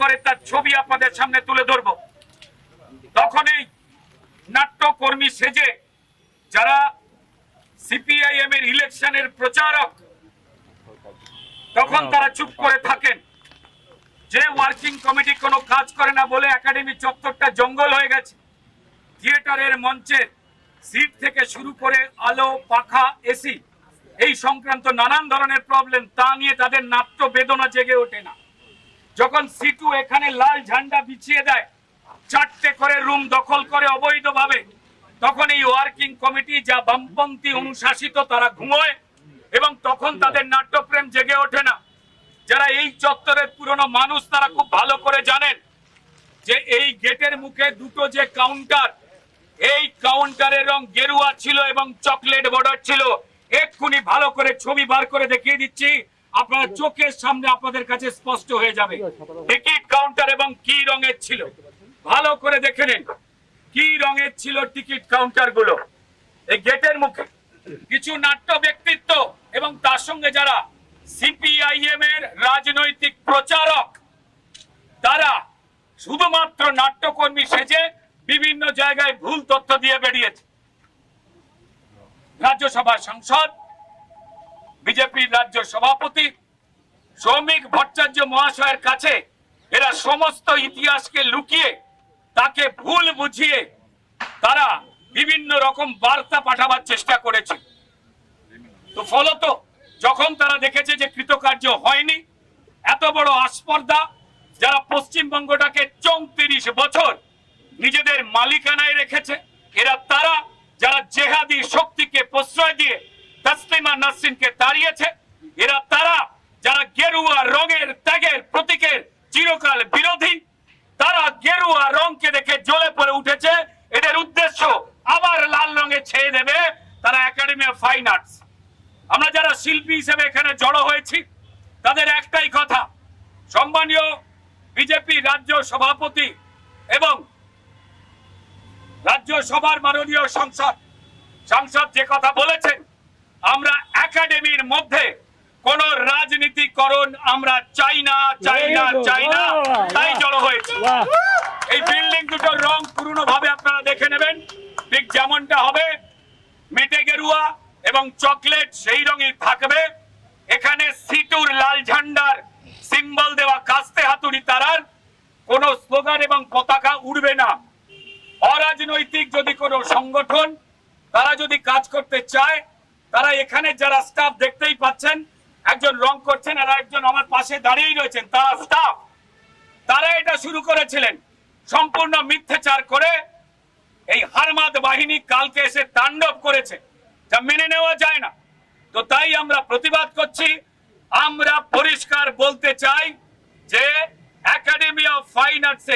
করে তার ছবি আপনাদের সামনে তুলে ধরব। তখন এই নাট্যকর্মী সেজে যারা সিপিআইএম এর ইলেকশনের প্রচারক, তখন তারা চুপ করে থাকেন যে ওয়ার্কিং কমিটি কোনো কাজ করে না বলে একাডেমি চত্বরটা জঙ্গল হয়ে গেছে। থিয়েটারের মঞ্চের সিট থেকে শুরু করে আলো, পাখা, এসি এই সংক্রান্ত নানান ধরনের প্রবলেম, তা নিয়ে তাদের নাট্য বেদনা জেগে ওঠে না। যখন সিটু এখানে লাল ঝান্ডা বিছিয়ে দেয়, 4টে করে রুম দখল করে অবৈধভাবে, তখন এই ওয়ার্কিং কমিটি যা বামপন্থী অনুশাসিত তারা ঘুমোয় এবং তখন তাদের নাট্যপ্রেম জেগে ওঠে না। যারা এই চত্বরের পুরনো মানুষ তারা খুব ভালো করে জানেন যে এই গেটের মুখে দুটো যে কাউন্টার, এই কাউন্টারের রং গেরুয়া ছিল এবং চকলেট বর্ডার ছিল। এক্ষুনি ভালো করে ছবি বার করে দেখিয়ে দিচ্ছি, আপনারা চোখের সামনে আপনাদের কাছে স্পষ্ট হয়ে যাবে টিকিট কাউন্টার এবং কি রঙের ছিল। ভালো করে দেখে নিন কি রঙের ছিল টিকিট কাউন্টার গুলো। এই গেটের মুখে কিছু নাট্য ব্যক্তিত্ব এবং তার সঙ্গে যারা সিপিআইএম এর রাজনৈতিক প্রচারক, তারা শুধুমাত্র নাট্যকর্মী সেজে বিভিন্ন জায়গায় ভুল তথ্য দিয়ে বেরিয়েছে। রাজ্যসভার সাংসদ, বিজেপির রাজ্য সভাপতি সৌমিক ভট্টাচার্য মহাশয়ের কাছে এরা সমস্ত ইতিহাসকে লুকিয়ে তাকে ভুল বুঝিয়ে তারা বিভিন্ন রকম বার্তা পাঠাবার চেষ্টা করেছে। তো ফলত যখন তারা দেখেছে যে কৃতকার্য হয়নি, এত বড় আস্পর্ধা, যারা পশ্চিমবঙ্গটাকে 34 বছর নিজেদের মালিকানায় রেখেছে, এরা তারা যারা জেহাদি শক্তিকে প্রশ্রয় দিয়ে তাসলিমা নাসরিনকে তাড়িয়েছে, এরা তারা যারা গেরুয়া রঙের ত্যাগের প্রতীকের চিরকাল বিরোধী, তারা গেরুয়া রংকে দেখে জ্বলে পড়ে উঠেছে। এদের উদ্দেশ্য আবার লাল রঙে ছেয়ে দেবে তারা একাডেমি অফ ফাইন আর্টস। আমরা যারা শিল্পী হিসেবে এখানে জড়ো হয়েছি তাদের একটাই কথা, সম্মানীয় বিজেপি রাজ্য সভাপতি এবং রাজ্যসভার মাননীয় সাংসদ যে কথা বলেছেন, আমরা একাডেমির মধ্যে কোন রাজনীতিকরণ আমরা চাই না, তাই জড়ো হয়েছে। এই বিল্ডিং দুটোর রং পুরনো ভাবে আপনারা দেখে নেবেন, ঠিক যেমনটা হবে মেটে গেরুয়া এবং চকলেট সেই রঙই থাকবে। এখানে সিটুর লাল ঝান্ডার সিম্বল দেওয়া কাস্তে হাতুড়ি তারার কোন স্লোগান এবং পতাকা উড়বে না। অরাজনৈতিক যদি কোনো সংগঠন তারা যদি কাজ করতে চায়, তারা এখানে যারা স্টাফ দেখতেই পাচ্ছেন, একজন রং করছেন আর একজন আমার পাশে দাঁড়িয়েই রয়েছেন, তারা স্টাফ, তারা এটা শুরু করেছিলেন সম্পূর্ণ মিথ্যাচার করে। এই হারমাদ বাহিনী কালকে এসে তাণ্ডব করেছে, যা মেনে নেওয়া যায় না। তো তাই আমরা প্রতিবাদ করছি। আমরা পরিষ্কার বলতে চাই যে একাডেমি অফ ফাইন আর্টস